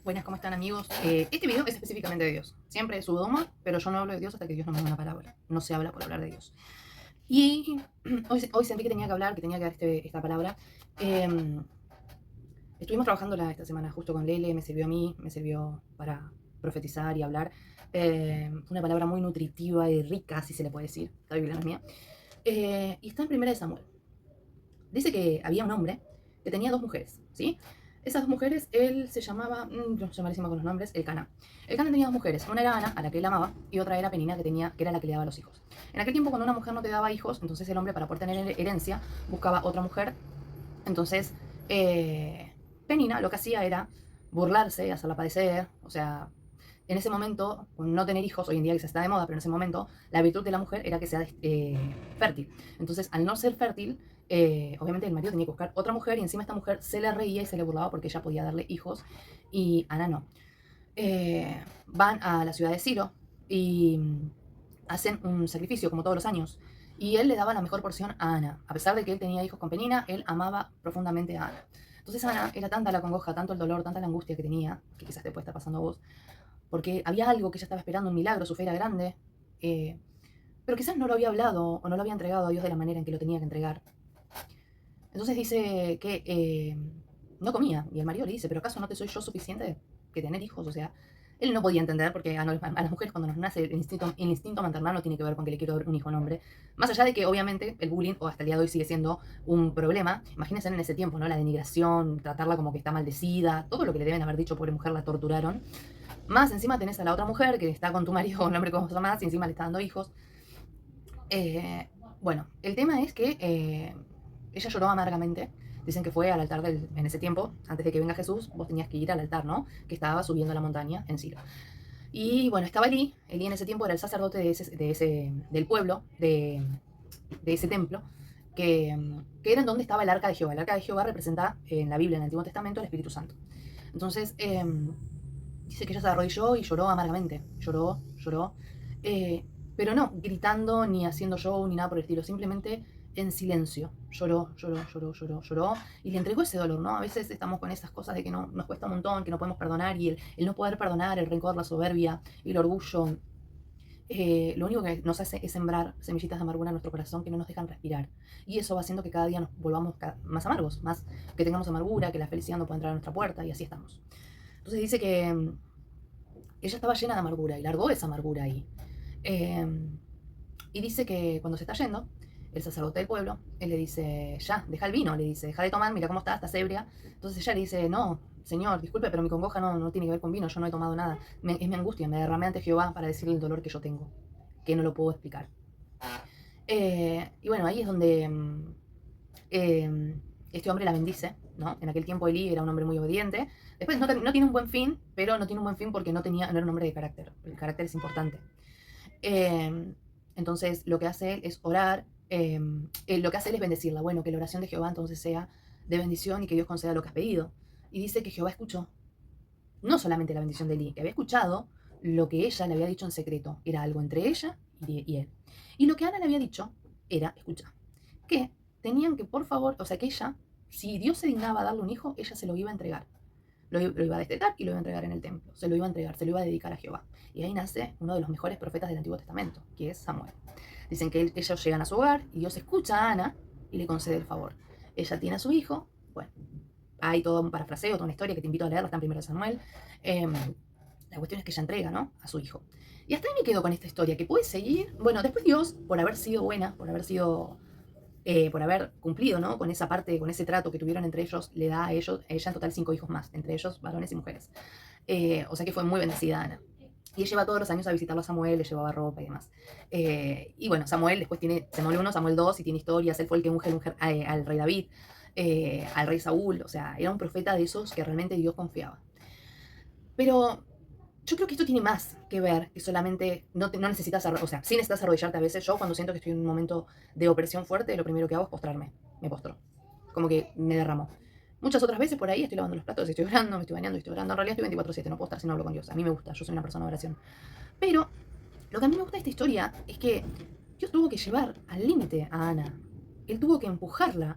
Buenas, ¿cómo están amigos? Este video es específicamente de Dios. Siempre subo Doma, pero yo no hablo de Dios hasta que Dios no me dé una palabra. No se habla por hablar de Dios. Y hoy sentí que tenía que hablar, que tenía que dar esta palabra. Eh, Estuvimos trabajando esta semana justo con Lele, me sirvió a mí, me sirvió para profetizar y hablar. Fue una palabra muy nutritiva y rica, si se le puede decir. La Biblia no es mía. Y está en Primera de Samuel. Dice que había un hombre que tenía dos mujeres, ¿sí? Esas dos mujeres, él se llamaba, yo soy malísima con los nombres, el Cana. El Cana tenía dos mujeres, una era Ana, a la que él amaba, y otra era Penina, que era la que le daba los hijos. En aquel tiempo, cuando una mujer no te daba hijos, entonces el hombre, para poder tener herencia, buscaba otra mujer. Entonces, Penina lo que hacía era burlarse, hacerla padecer, o sea, en ese momento, con no tener hijos, hoy en día que se está de moda, pero en ese momento, la virtud de la mujer era que sea fértil. Entonces, al no ser fértil, obviamente el marido tenía que buscar otra mujer y encima esta mujer se le reía y se le burlaba porque ella podía darle hijos y Ana no. Van a la ciudad de Silo y hacen un sacrificio como todos los años. Y él le daba la mejor porción a Ana. A pesar de que él tenía hijos con Penina, él amaba profundamente a Ana. Entonces Ana era tanta la congoja, tanto el dolor, tanta la angustia que tenía, que quizás te puede estar pasando a vos, porque había algo que ella estaba esperando, un milagro, su fe era grande, eh, pero quizás no lo había hablado o no lo había entregado a Dios de la manera en que lo tenía que entregar. Entonces dice que no comía, y el marido le dice, pero ¿acaso no te soy yo suficiente que tener hijos? O sea, él no podía entender, porque a las mujeres cuando nos nace el instinto maternal no tiene que ver con que le quiero dar un hijo a un hombre. Más allá de que obviamente el bullying, o hasta el día de hoy sigue siendo un problema, imagínense en ese tiempo, ¿no? La denigración, tratarla como que está maldecida, todo lo que le deben haber dicho, pobre mujer, la torturaron. Más encima tenés a la otra mujer que está con tu marido, con un hombre que vos amás, y encima le está dando hijos. Eh, bueno, el tema es que ella lloró amargamente. Dicen que fue al altar en ese tiempo, antes de que venga Jesús, vos tenías que ir al altar, ¿no? Que estaba subiendo la montaña en Silo. Y bueno, estaba Elí. Elí en ese tiempo era el sacerdote del pueblo, de ese templo, que era en donde estaba el arca de Jehová. El arca de Jehová representa en la Biblia, en el Antiguo Testamento, el Espíritu Santo. Entonces, dice que ella se arrodilló y lloró amargamente. Lloró, lloró. Pero no gritando, ni haciendo show, ni nada por el estilo. Simplemente en silencio. Lloró, lloró, lloró, lloró, lloró. Y le entregó ese dolor, ¿no? A veces estamos con esas cosas de que no, nos cuesta un montón, que no podemos perdonar. Y el no poder perdonar, el rencor, la soberbia, el orgullo. Lo único que nos hace es sembrar semillitas de amargura en nuestro corazón que no nos dejan respirar. Y eso va haciendo que cada día nos volvamos más amargos, más que tengamos amargura, que la felicidad no pueda entrar a nuestra puerta y así estamos. Entonces dice que ella estaba llena de amargura y largó esa amargura ahí. Eh, y dice que cuando se está yendo, el sacerdote del pueblo, él le dice, ya, deja el vino, le dice, deja de tomar, mira cómo estás ebria. Entonces ella le dice, no, señor, disculpe, pero mi congoja no tiene que ver con vino, yo no he tomado nada. Es mi angustia, me derramé ante Jehová para decirle el dolor que yo tengo, que no lo puedo explicar. Y bueno, ahí es donde este hombre la bendice, ¿no? En aquel tiempo Elí era un hombre muy obediente. Después no tiene un buen fin, pero no tiene un buen fin porque no era un hombre de carácter. El carácter es importante. Eh, entonces lo que hace él es orar, lo que hace él es bendecirla. Bueno, que la oración de Jehová entonces sea de bendición y que Dios conceda lo que has pedido. Y dice que Jehová escuchó, no solamente la bendición de Elí, que había escuchado lo que ella le había dicho en secreto. Era algo entre ella y él. Y lo que Ana le había dicho era, escucha, que tenían que, por favor, o sea, que ella, si Dios se dignaba a darle un hijo, ella se lo iba a entregar. Lo iba a destetar y lo iba a entregar en el templo. Se lo iba a entregar, se lo iba a dedicar a Jehová. Y ahí nace uno de los mejores profetas del Antiguo Testamento, que es Samuel. Dicen que ellos llegan a su hogar y Dios escucha a Ana y le concede el favor. Ella tiene a su hijo, bueno, hay todo un parafraseo, toda una historia que te invito a leerla, está en 1 Samuel. La cuestión es que ella entrega, ¿no?, a su hijo. Y hasta ahí me quedo con esta historia, que puede seguir. Bueno, después Dios, por haber sido buena, por haber cumplido, ¿no?, con esa parte, con ese trato que tuvieron entre ellos, le da a ella en total 5 hijos más, entre ellos varones y mujeres. O sea que fue muy bendecida Ana. Y ella lleva todos los años a visitarlo a Samuel, le llevaba ropa y demás. Y bueno, Samuel después tiene Samuel 1, Samuel 2 y tiene historias. Él fue el que unge al rey David, al rey Saúl. O sea, era un profeta de esos que realmente Dios confiaba. Pero yo creo que esto tiene más que ver que solamente no necesitas, o sea, sí necesitas arrodillarte a veces. Yo cuando siento que estoy en un momento de opresión fuerte, lo primero que hago es postrarme. Me postro. Como que me derramo. Muchas otras veces por ahí estoy lavando los platos, estoy orando, me estoy bañando, estoy orando. En realidad estoy 24/7, no puedo estar si no hablo con Dios. A mí me gusta, yo soy una persona de oración. Pero lo que a mí me gusta de esta historia es que Dios tuvo que llevar al límite a Ana. Él tuvo que empujarla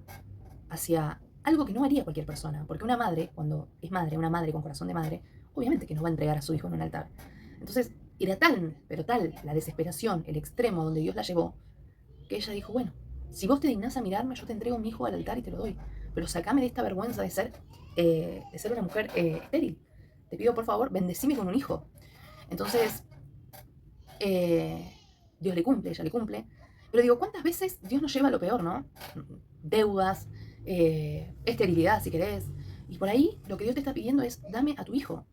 hacia algo que no haría cualquier persona. Porque una madre, cuando es madre, una madre con corazón de madre, obviamente que no va a entregar a su hijo en un altar. Entonces, era tal, pero tal la desesperación, el extremo donde Dios la llevó, que ella dijo, bueno, si vos te dignás a mirarme, yo te entrego mi hijo al altar y te lo doy. Pero sacame de esta vergüenza de ser una mujer estéril. Te pido, por favor, bendecime con un hijo. Entonces, eh, Dios le cumple, ella le cumple. Pero digo, ¿cuántas veces Dios nos lleva a lo peor, no? Deudas, esterilidad, si querés. Y por ahí lo que Dios te está pidiendo es, dame a tu hijo.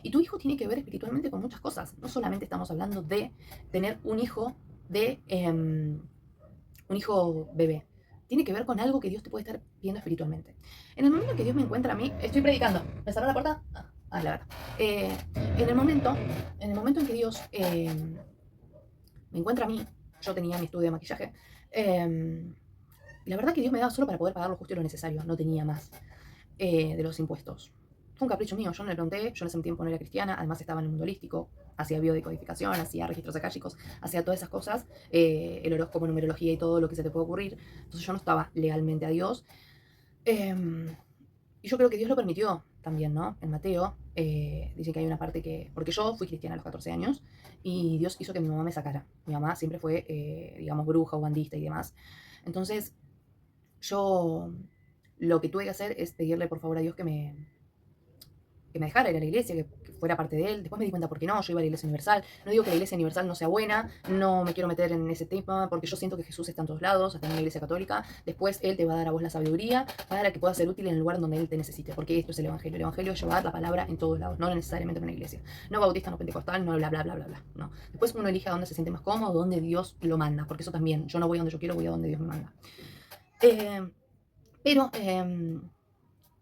Y tu hijo tiene que ver espiritualmente con muchas cosas. No solamente estamos hablando de tener un hijo un hijo bebé. Tiene que ver con algo que Dios te puede estar pidiendo espiritualmente. En el momento en que Dios me encuentra a mí, estoy predicando. ¿Me cerró la puerta? La verdad. En el momento en que Dios me encuentra a mí, yo tenía mi estudio de maquillaje, y la verdad que Dios me daba solo para poder pagar lo justo y lo necesario, no tenía más de los impuestos. Fue un capricho mío, yo no le pregunté, yo en ese tiempo no era cristiana, además estaba en el mundo holístico, hacía biodecodificación, hacía registros akáshicos, hacía todas esas cosas, el horóscopo, numerología y todo lo que se te puede ocurrir. Entonces yo no estaba legalmente a Dios. Y yo creo que Dios lo permitió también, ¿no? En Mateo dice que hay una parte que... Porque yo fui cristiana a los 14 años y Dios hizo que mi mamá me sacara. Mi mamá siempre fue, digamos, bruja o bandista y demás. Entonces, yo lo que tuve que hacer es pedirle por favor a Dios que me dejara ir a la iglesia, que fuera parte de él. Después me di cuenta por qué no, yo iba a la iglesia universal. No digo que la iglesia universal no sea buena, no me quiero meter en ese tema, porque yo siento que Jesús está en todos lados, hasta en una iglesia católica. Después Él te va a dar a vos la sabiduría para que puedas ser útil en el lugar donde Él te necesite, porque esto es el Evangelio. El Evangelio es llevar la palabra en todos lados, no necesariamente en una iglesia. No bautista, no pentecostal, no bla, bla, bla, bla, bla. No. Después uno elige a dónde se siente más cómodo, dónde Dios lo manda, porque eso también, yo no voy a donde yo quiero, voy a donde Dios me manda.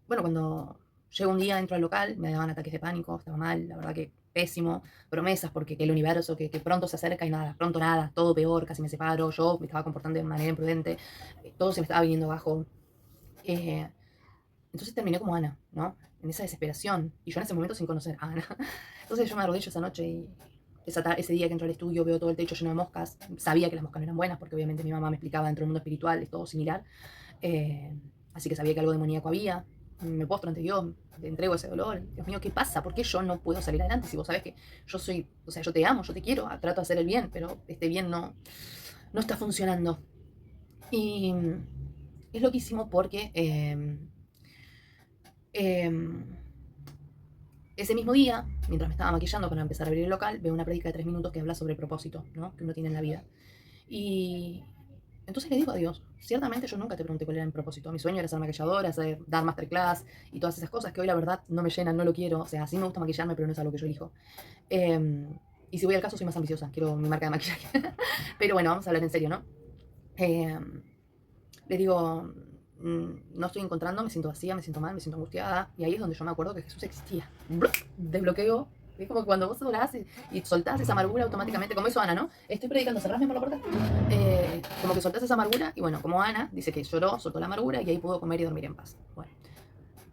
Bueno, cuando llego un día, entro al local, me daban ataques de pánico, estaba mal, la verdad que pésimo, promesas porque que el universo, que pronto se acerca y nada, pronto nada, todo peor, casi me separo, yo me estaba comportando de manera imprudente, todo se me estaba viniendo abajo. Eh, entonces terminé como Ana, ¿no? En esa desesperación, y yo en ese momento sin conocer a Ana. Entonces yo me arrodillo esa noche y ese día que entro al estudio veo todo el techo lleno de moscas, sabía que las moscas no eran buenas porque obviamente mi mamá me explicaba dentro del mundo espiritual, es todo similar, así que sabía que algo demoníaco había. Me postro ante Dios, te entrego ese dolor. Dios mío, ¿qué pasa? ¿Por qué yo no puedo salir adelante? Si vos sabés que yo soy, o sea, yo te amo, yo te quiero, trato de hacer el bien, pero este bien no está funcionando. Y es loquísimo porque ese mismo día, mientras me estaba maquillando para empezar a abrir el local, veo una prédica de 3 minutos que habla sobre el propósito, ¿no? Que uno tiene en la vida. Y entonces le digo a Dios, ciertamente yo nunca te pregunté cuál era mi propósito. Mi sueño era ser maquilladora, dar masterclass y todas esas cosas que hoy la verdad no me llenan, no lo quiero. O sea, sí me gusta maquillarme, pero no es algo que yo elijo. Y si voy al caso, soy más ambiciosa, quiero mi marca de maquillaje. Pero bueno, vamos a hablar en serio, ¿no? Le digo, no estoy encontrando, me siento vacía, me siento mal, me siento angustiada. Y ahí es donde yo me acuerdo que Jesús existía. Desbloqueo. Es como cuando vos orás y soltás esa amargura automáticamente, como hizo Ana, ¿no? Estoy predicando, cerrásme por la puerta. Como que soltás esa amargura y bueno, como Ana dice que lloró, soltó la amargura y ahí pudo comer y dormir en paz. Bueno,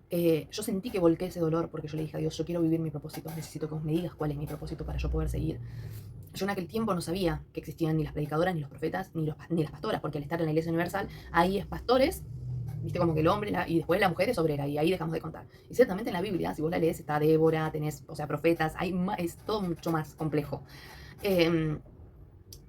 yo sentí que volqué ese dolor porque yo le dije a Dios, yo quiero vivir mi propósito, necesito que vos me digas cuál es mi propósito para yo poder seguir. Yo en aquel tiempo no sabía que existían ni las predicadoras, ni los profetas, ni las pastoras, porque al estar en la iglesia universal, ahí es pastores, viste como que el hombre, y después la mujer es obrera, y ahí dejamos de contar. Y ciertamente en la Biblia, si vos la lees, está Débora, tenés, o sea, profetas, es todo mucho más complejo.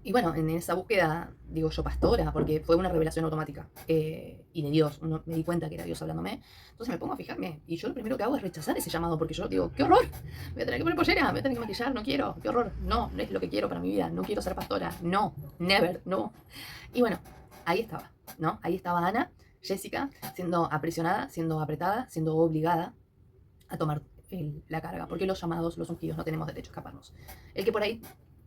Y bueno, en esa búsqueda, digo yo, pastora, porque fue una revelación automática y de Dios, me di cuenta que era Dios hablándome. Entonces me pongo a fijarme y yo lo primero que hago es rechazar ese llamado, porque yo digo, ¡qué horror! Me voy a tener que poner pollera, me voy a tener que maquillar, no quiero, qué horror, no es lo que quiero para mi vida, no quiero ser pastora, no, never, no. Y bueno, ahí estaba, ¿no? Ahí estaba Ana, Jessica, siendo aprisionada, siendo apretada, siendo obligada a tomar la carga, porque los llamados, los ungidos, no tenemos derecho a escaparnos. El que por ahí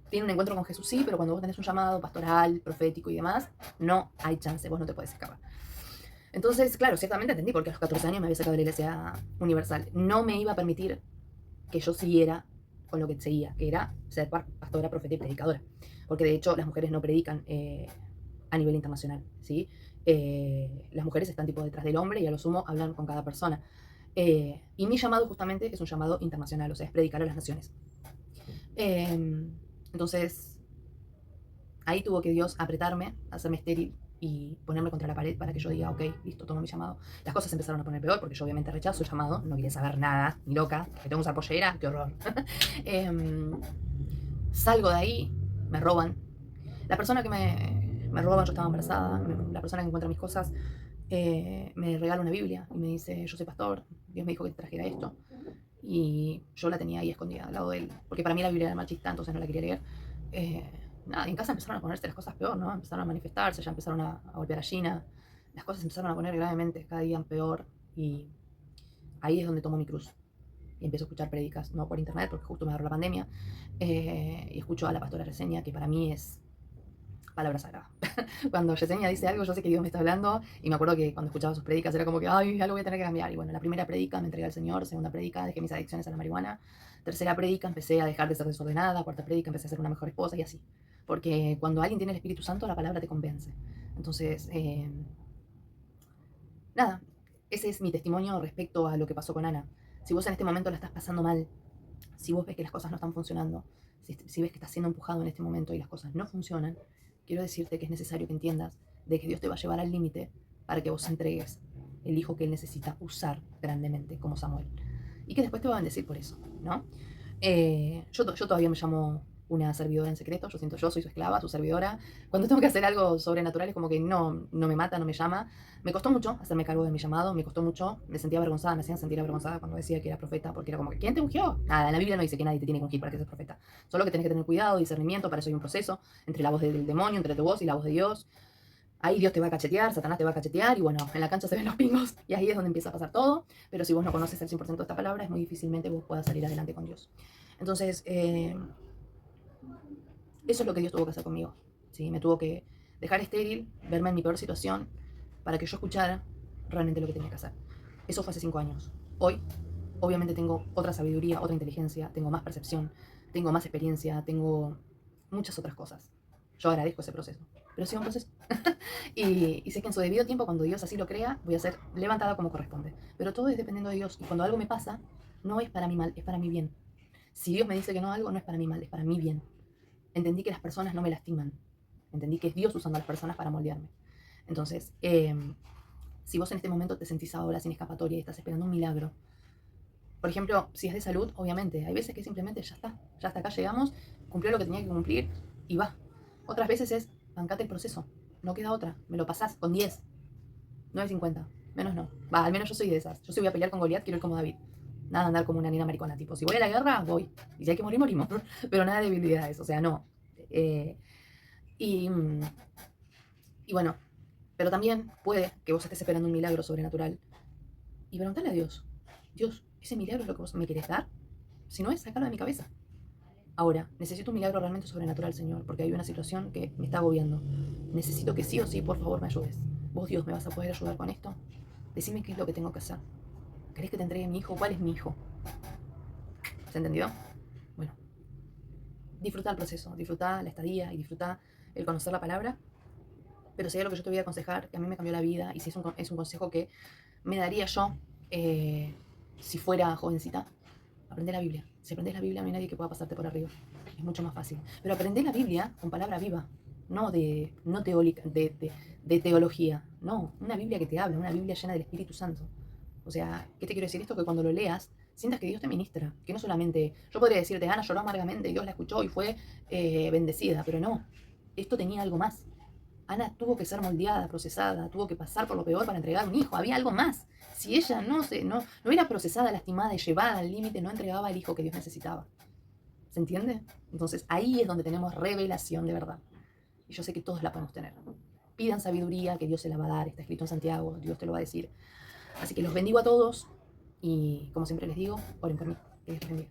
tiene un encuentro con Jesús, sí, pero cuando vos tenés un llamado pastoral, profético y demás, no hay chance, vos no te puedes escapar. Entonces, claro, ciertamente entendí porque a los 14 años me había sacado de la iglesia universal. No me iba a permitir que yo siguiera con lo que seguía, que era ser pastora, profeta y predicadora. Porque de hecho las mujeres no predican a nivel internacional, ¿sí? Las mujeres están tipo detrás del hombre y a lo sumo hablan con cada persona. Y mi llamado justamente es un llamado internacional, o sea, es predicar a las naciones. Entonces, ahí tuvo que Dios apretarme, hacerme estéril y ponerme contra la pared para que yo diga, ok, listo, tomo mi llamado. Las cosas empezaron a poner peor porque yo obviamente rechazo el llamado, no quería saber nada, ni loca, que tengo que usar pollera, qué horror. Em, Salgo de ahí, me roban. La persona que me roba, yo estaba embarazada, la persona que encuentra mis cosas, me regala una Biblia y me dice, yo soy pastor, Dios me dijo que te trajera esto. Y yo la tenía ahí escondida al lado de él, porque para mí la Biblia era machista, entonces no la quería leer. Eh, Nada, en casa empezaron a ponerse las cosas peor, ¿no? Empezaron a manifestarse, ya empezaron a golpear a Gina, las cosas empezaron a poner gravemente, cada día peor, y ahí es donde tomo mi cruz. Y empiezo a escuchar prédicas, no por internet, porque justo me agarró la pandemia, y escucho a la pastora Reseña, que para mí es palabra sagrada. Cuando Yesenia dice algo, yo sé que Dios me está hablando, y me acuerdo que cuando escuchaba sus prédicas era como que, ay, algo voy a tener que cambiar. Y bueno, la primera prédica me entregué al Señor, segunda prédica dejé mis adicciones a la marihuana, tercera prédica empecé a dejar de ser desordenada, cuarta prédica empecé a ser una mejor esposa y así. Porque cuando alguien tiene el Espíritu Santo, la palabra te convence. Entonces, nada, ese es mi testimonio respecto a lo que pasó con Ana. Si vos en este momento la estás pasando mal, si vos ves que las cosas no están funcionando, si ves que estás siendo empujado en este momento y las cosas no funcionan, quiero decirte que es necesario que entiendas de que Dios te va a llevar al límite para que vos entregues el hijo que Él necesita usar grandemente, como Samuel. Y que después te va a bendecir por eso, ¿no? Yo todavía me llamo una servidora en secreto, yo soy su esclava, su servidora. Cuando tengo que hacer algo sobrenatural es como que no me mata, no me llama. Me costó mucho hacerme cargo de mi llamado, me costó mucho, me sentía avergonzada, me hacían sentir avergonzada cuando decía que era profeta, porque era como que, ¿quién te ungió? Nada, en la Biblia no dice que nadie te tiene que ungir para que seas profeta. Solo que tenés que tener cuidado, discernimiento, para eso hay un proceso entre la voz del demonio, entre tu voz y la voz de Dios. Ahí Dios te va a cachetear, Satanás te va a cachetear, y bueno, en la cancha se ven los pingos, y ahí es donde empieza a pasar todo. Pero si vos no conoces el 100% de esta palabra, es muy difícilmente vos puedas salir adelante con Dios. Entonces, eso es lo que Dios tuvo que hacer conmigo. ¿Sí? Me tuvo que dejar estéril, verme en mi peor situación, para que yo escuchara realmente lo que tenía que hacer. Eso fue hace 5 años. Hoy, obviamente, tengo otra sabiduría, otra inteligencia, tengo más percepción, tengo más experiencia, tengo muchas otras cosas. Yo agradezco ese proceso, pero sí un proceso. Y sé que en su debido tiempo, cuando Dios así lo crea, voy a ser levantada como corresponde. Pero todo es dependiendo de Dios. Y cuando algo me pasa, no es para mi mal, es para mi bien. Si Dios me dice que no algo, no es para mi mal, es para mi bien. Entendí que las personas no me lastiman. Entendí que es Dios usando a las personas para moldearme. Entonces, si vos en este momento te sentís ahora sin escapatoria y estás esperando un milagro, por ejemplo, si es de salud, obviamente, hay veces que simplemente ya está, hasta acá llegamos, cumplió lo que tenía que cumplir y va. Otras veces es, bancate el proceso, no queda otra, me lo pasás con 10, 9.50, menos no. Va, al menos yo soy de esas. Yo si voy a pelear con Goliat, quiero ir como David. Nada de andar como una nena maricona, tipo, si voy a la guerra, voy. Y si hay que morir, morimos. Pero nada de debilidades, o sea, no. Y, y bueno, pero también puede que vos estés esperando un milagro sobrenatural y preguntarle a Dios, Dios, ¿ese milagro es lo que vos me querés dar? Si no es, sácalo de mi cabeza. Ahora, necesito un milagro realmente sobrenatural, Señor, porque hay una situación que me está agobiando. Necesito que sí o sí, por favor, me ayudes. Vos, Dios, ¿me vas a poder ayudar con esto? Decime qué es lo que tengo que hacer. ¿Querés que te entregue mi hijo? ¿Cuál es mi hijo? ¿Se entendió? Bueno, disfruta el proceso, disfruta la estadía y disfruta el conocer la palabra. Pero si hay algo que yo te voy a aconsejar, que a mí me cambió la vida, y si es un consejo que me daría yo si fuera jovencita, aprende la Biblia. Si aprendes la Biblia, no hay nadie que pueda pasarte por arriba. Es mucho más fácil. Pero aprende la Biblia con palabra viva, no de teología. No, una Biblia que te habla, una Biblia llena del Espíritu Santo. O sea, ¿qué te quiero decir esto? Que cuando lo leas, sientas que Dios te ministra. Que no solamente, yo podría decirte, Ana lloró amargamente, Dios la escuchó y fue bendecida, pero no. Esto tenía algo más. Ana tuvo que ser moldeada, procesada, tuvo que pasar por lo peor para entregar un hijo. Había algo más. Si ella no era procesada, lastimada y llevada al límite, no entregaba el hijo que Dios necesitaba. ¿Se entiende? Entonces ahí es donde tenemos revelación de verdad. Y yo sé que todos la podemos tener. Pidan sabiduría, que Dios se la va a dar. Está escrito en Santiago, Dios te lo va a decir. Así que los bendigo a todos y, como siempre les digo, oren por mí. Que Dios los bendiga.